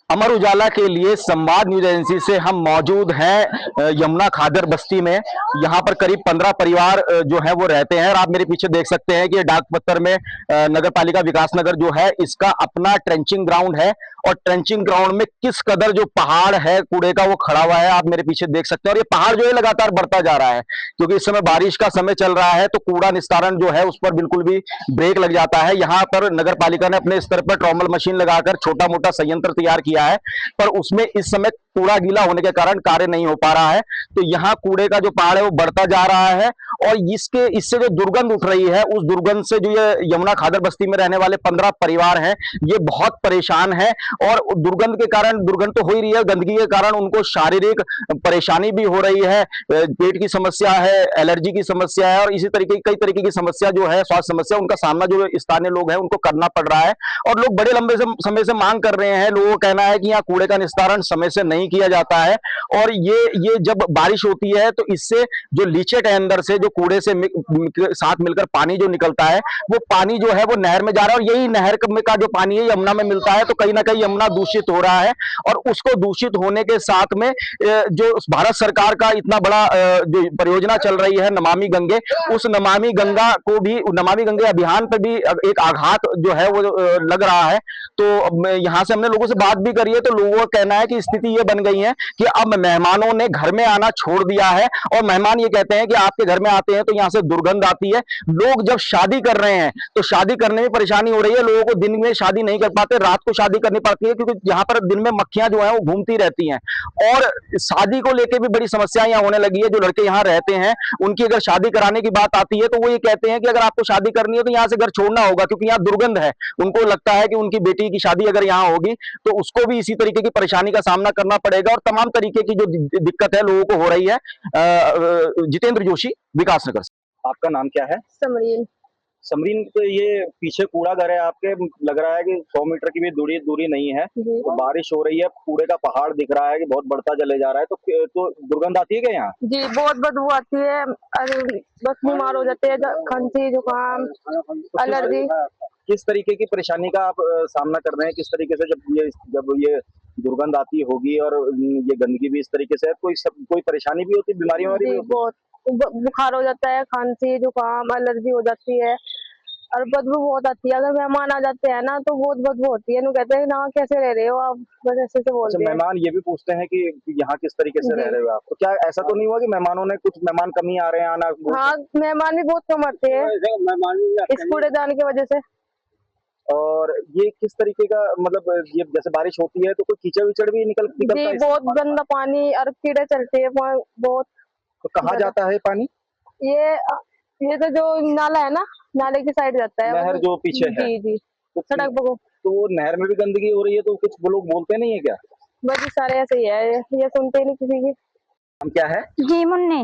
अमर उजाला के लिए संवाद न्यूज एजेंसी से हम मौजूद हैं यमुना खादर बस्ती में। यहाँ पर करीब 15 परिवार जो है वो रहते हैं और आप मेरे पीछे देख सकते हैं कि ये डाक पत्थर में नगर पालिका विकास नगर जो है इसका अपना ट्रेंचिंग ग्राउंड है और ट्रेंचिंग ग्राउंड में किस कदर जो पहाड़ है कूड़े का वो खड़ा हुआ है, आप मेरे पीछे देख सकते हैं। और ये पहाड़ जो है लगातार बढ़ता जा रहा है क्योंकि इस समय बारिश का समय चल रहा है तो कूड़ा निस्तारण जो है उस पर बिल्कुल भी ब्रेक लग जाता है। यहाँ पर नगर पालिका ने अपने स्तर पर ट्रॉमल मशीन लगाकर छोटा मोटा संयंत्र तैयार किया है, पर उसमें इस समय कूड़ा गीला होने के कारण कार्य नहीं हो पा रहा है। तो यहाँ कूड़े का जो पहाड़ है वो बढ़ता जा रहा है और इससे जो दुर्गंध उठ रही है उस दुर्गंध से जो ये यमुना खादर बस्ती में रहने वाले 15 परिवार हैं ये बहुत परेशान हैं। और दुर्गंध के कारण, दुर्गंध तो हो ही रही है, गंदगी के कारण उनको शारीरिक परेशानी भी हो रही है, पेट की समस्या है, एलर्जी की समस्या है और इसी तरीके कई तरीके की समस्या जो है, स्वास्थ्य समस्या, उनका सामना जो स्थानीय लोग हैं उनको करना पड़ रहा है। और लोग बड़े लंबे समय से मांग कर रहे हैं। लोगों का कहना है कि यहाँ कूड़े का निस्तारण समय से नहीं किया जाता है और ये जब बारिश होती है तो इससे जो लीचेट है अंदर से, जो कूड़े से साथ मिलकर पानी जो निकलता है वो पानी जो है वो नहर में जा रहा है और यही नहर में का जो पानी है यमुना में मिलता है। तो कहीं ना कहीं यमुना दूषित हो रहा है और उसको दूषित होने के साथ में जो भारत सरकार का इतना बड़ा जो परियोजना चल रही है नमामि गंगे, उस नमामि गंगा को भी, नमामि गंगे अभियान पे भी एक आघात जो है वो लग रहा है। तो यहाँ से हमने लोगों से बात भी करी है तो लोगों का कहना है कि स्थिति ये बन गई है कि अब मेहमानों ने घर में आना छोड़ दिया है और मेहमान ये कहते हैं कि आपके घर में आते हैं तो यहाँ से दुर्गंध आती है। लोग जब शादी कर रहे हैं तो शादी करने में परेशानी हो रही है, लोगों को दिन में शादी नहीं कर पाते, रात को शादी करनी पड़ती है क्योंकि यहाँ पर दिन में मक्खियां जो है वो घूमती रहती हैं। और शादी को लेकर भी बड़ी समस्याएं यहाँ होने लगी है। जो लड़के यहाँ रहते हैं उनकी अगर शादी कराने की बात आती है तो वो ये कहते हैं कि अगर आपको शादी करनी है तो यहाँ से घर छोड़ना होगा क्योंकि यहाँ दुर्गंध है। उनको लगता है कि उनकी बेटी की शादी अगर यहाँ होगी तो उसको भी इसी तरीके की परेशानी का सामना करना पड़ेगा और तमाम तरीके की जो दिक्कत है लोगों को हो रही है। जितेंद्र जोशी, विकास नगर से। आपका नाम क्या है? समरीन। समरीन, तो ये पीछे कूड़ा घर है आपके, लग रहा है कि 100 मीटर की भी दूरी नहीं है। तो बारिश हो रही है, कूड़े का पहाड़ दिख रहा है कि बहुत बढ़ता चले जा रहा है, तो दुर्गंध आती है क्या यहाँ? जी बहुत बदबू आती है, अरे बस बीमार हो जाते हैं, खांसी, जुकाम, एलर्जी। किस तरीके की परेशानी का आप सामना कर रहे हैं? किस तरीके से जब ये दुर्गंध आती होगी और ये गंदगी भी इस तरीके से है, कोई परेशानी भी होती है, बीमारियों वाली? बहुत बुखार हो जाता है, खांसी, जुकाम, एलर्जी हो जाती है और बदबू बहुत आती है। अगर मेहमान आ जाते हैं ना तो बहुत बदबू होती है। कहते हैं ना कैसे रह रहे हो आप, बस ऐसे से बोलते हैं। मेहमान ये भी पूछते हैं कि यहाँ किस तरीके से रह रहे हो आप, तो क्या ऐसा तो नहीं हुआ कि मेहमानों ने, कुछ मेहमान कमी आ रहे हैं आना? हाँ, मेहमान भी बहुत कम आते हैं इस कूड़ेदान की वजह से। और ये किस तरीके का, मतलब ये जैसे बारिश होती है तो कोई कीचड़ विचड़ भी निकलता है? बहुत गंदा पानी और कीड़े चलते हैं बहुत। तो कहाँ जाता है पानी? ये तो जो नाला है ना, नाले की साइड जाता है, नहर जो पीछे है। जी तो सड़क पर। तो वो नहर में भी गंदगी हो रही है तो कुछ वो लोग बोलते नहीं है क्या? बस सारे ऐसे ही है, ये सुनते नहीं किसी की। हम क्या है? जी मुन्नी।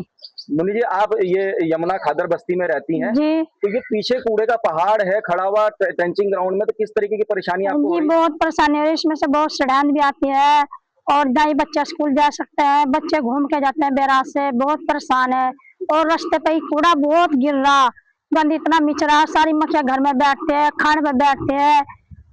मुन्नी जी, आप ये यमुना खादर बस्ती में रहती हैं जी। तो ये पीछे कूड़े का पहाड़ है खड़ा हुआ ट्रेंचिंग ग्राउंड में, तो किस तरीके की परेशानी आपको हो रही है? बहुत परेशानी है, इसमें से बहुत सड़ान भी आती है और दाई बच्चा स्कूल जा सकता है, बच्चे घूम के जाते हैं बैराज से, बहुत परेशान है। और रास्ते पे ही कूड़ा बहुत गिर रहा, गंद इतना मिच रहा, सारी मक्खियां घर में बैठते हैं, खाने पे बैठते हैं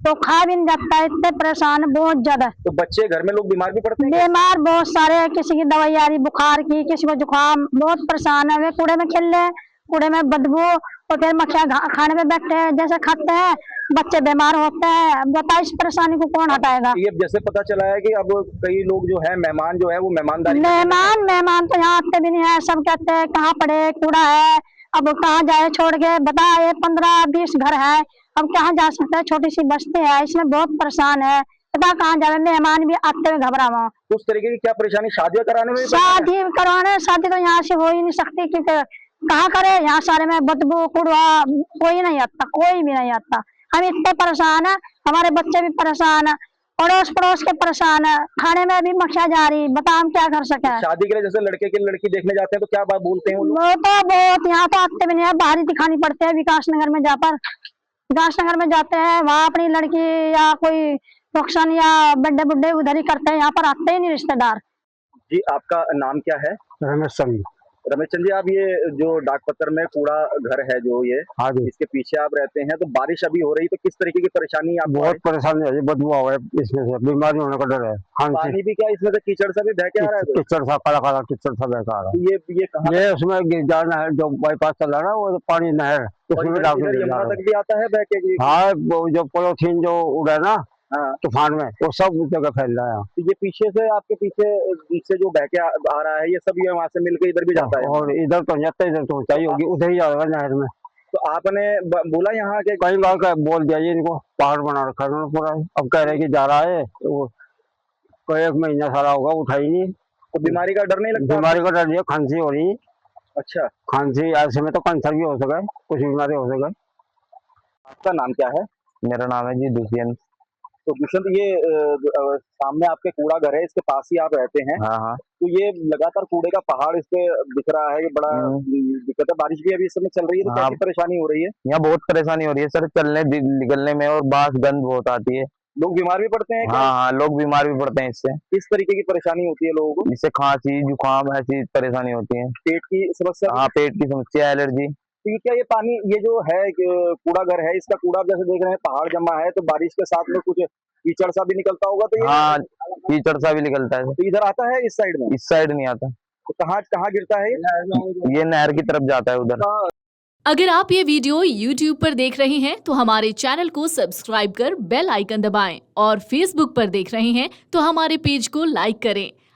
तो खा भी नहीं जाता है, इतने परेशान है बहुत ज्यादा। तो बच्चे घर में लोग बीमार भी पड़ते हैं? बीमार बहुत सारे, किसी की दवाई आ रही बुखार की, किसी को जुकाम, बहुत परेशान है। वे कूड़े में खेल रहे, कूड़े में बदबू और फिर मक्खियां खाने पे बैठते हैं, जैसे खाते हैं बच्चे बीमार होते हैं। बताइए इस परेशानी को कौन हटाएगा? ये जैसे पता चला है कि अब कई लोग जो है मेहमान जो है वो मेहमान तो यहाँ आते भी नहीं है, सब कहते हैं कहाँ पड़े कूड़ा है, अब कहाँ जाए छोड़ के, बता ये 15-20 घर है, अब कहाँ जा सकते हैं, छोटी सी बस्ती है, इसमें बहुत परेशान है, पता कहाँ जाए, मेहमान भी आते हुए घबरा हुआ। उस तरीके की क्या परेशानी? शादी कराने में? शादी तो यहाँ से हो ही नहीं सकती क्योंकि कहाँ करे, यहाँ सारे में बदबू कूड़ा, कोई नहीं आता, कोई भी नहीं आता। हम इतने परेशान है, हमारे बच्चे भी परेशान है, अड़ोस पड़ोस के परेशान है, खाने में भी मक्खियां जा रही, बता हम क्या कर सके। शादी के लिए जैसे लड़के की लड़की देखने जाते हैं तो क्या बात बोलते हैं वो तो बहुत, यहाँ तो आते भी नहीं है, बाहर ही दिखानी पड़ते है। विकास नगर में जाते हैं, वहाँ अपनी लड़की या कोई फंक्शन या बर्थडे बुड्डे उधर ही करते हैं, यहाँ पर आते ही नहीं रिश्तेदार। जी, आपका नाम क्या है? रमेश सिंह। रमेश चंद जी, आप ये जो डाक पत्थर में कूड़ा घर है जो ये, हाँ जी, इसके पीछे आप रहते हैं, तो बारिश अभी हो रही, तो किस तरीके की परेशानी आपको बहुत है? परेशानी है, बदबू आ रहा है इसमें से, बीमारी होने का डर है। खांसी, पानी भी क्या इसमें से कीचड़ सा भी बह के आ रहा है? तो कीचड़ सा, काला काला कीचड़ सा बहका आ रहा ये कहाँ है। ये उसमें गिरजा नहर जो बाईपास चल रहा है ना, वो पानी नहर, और उसमें इधर डाल इधर के यमुना तक भी आता है बह के? हाँ, वो जो पॉलिथीन जो उड़ा ना हाँ, तूफान में, वो सब जगह फैल रहा है। तो ये पीछे से आपके पीछे बीच से जो बह के आ रहा है, ये सब ये वहां से मिलकर इधर भी जाता है? और इधर तो जाता है, इधर तो ऊंचाई होगी, उधर ही जाएगा नहर में। तो आपने बोला यहाँ के? कई बार बोल दिया, इनको पहाड़ बना रखा है उन्होंने पूरा, अब कह रहे कि जा रहा है, तो कोई 1 महीना सारा होगा, उठा ही नहीं। तो बीमारी का डर नहीं लगता? बीमारी का डर नहीं है, खांसी हो रही है। अच्छा, खांसी ऐसे में तो कैंसर भी हो सका है, कुछ बीमारी हो सका है। आपका नाम क्या है? मेरा नाम है जी दुष्यंत। तो दुष्यंत, ये सामने आपके कूड़ा घर है, इसके पास ही आप रहते हैं, हाँ हाँ, तो ये लगातार कूड़े का पहाड़ इस पे दिख रहा है, ये बड़ा दिक्कत है। बारिश भी अभी इस समय चल रही है, तो हाँ। कैसी परेशानी हो रही है? यहाँ बहुत परेशानी हो रही है सर, चलने निकलने में, और बांस गंद बहुत आती है। लोग बीमार भी पड़ते हैं क्या? हाँ हाँ, लोग बीमार भी पड़ते हैं इससे। किस तरीके की परेशानी होती है लोगों को? इससे खांसी, जुकाम, ऐसी परेशानी होती है। पेट की समस्या? हाँ, पेट की समस्या, एलर्जी। तो ये क्या, ये पानी, ये जो है कूड़ा घर है, इसका कूड़ा आप जैसे देख रहे हैं पहाड़ जमा है, तो बारिश के साथ में कुछ कीचड़ सा भी निकलता होगा, तो ये हाँ, कीचड़ सा भी निकलता है। तो इधर आता है इस साइड में? इस साइड नहीं आता, तो कहाँ कहाँ गिरता है ये नहर की तरफ जाता है उधर। अगर आप ये वीडियो YouTube पर देख रहे हैं तो हमारे चैनल को सब्सक्राइब कर बेल आइकन दबाएं, और Facebook पर देख रहे हैं तो हमारे पेज को लाइक करें।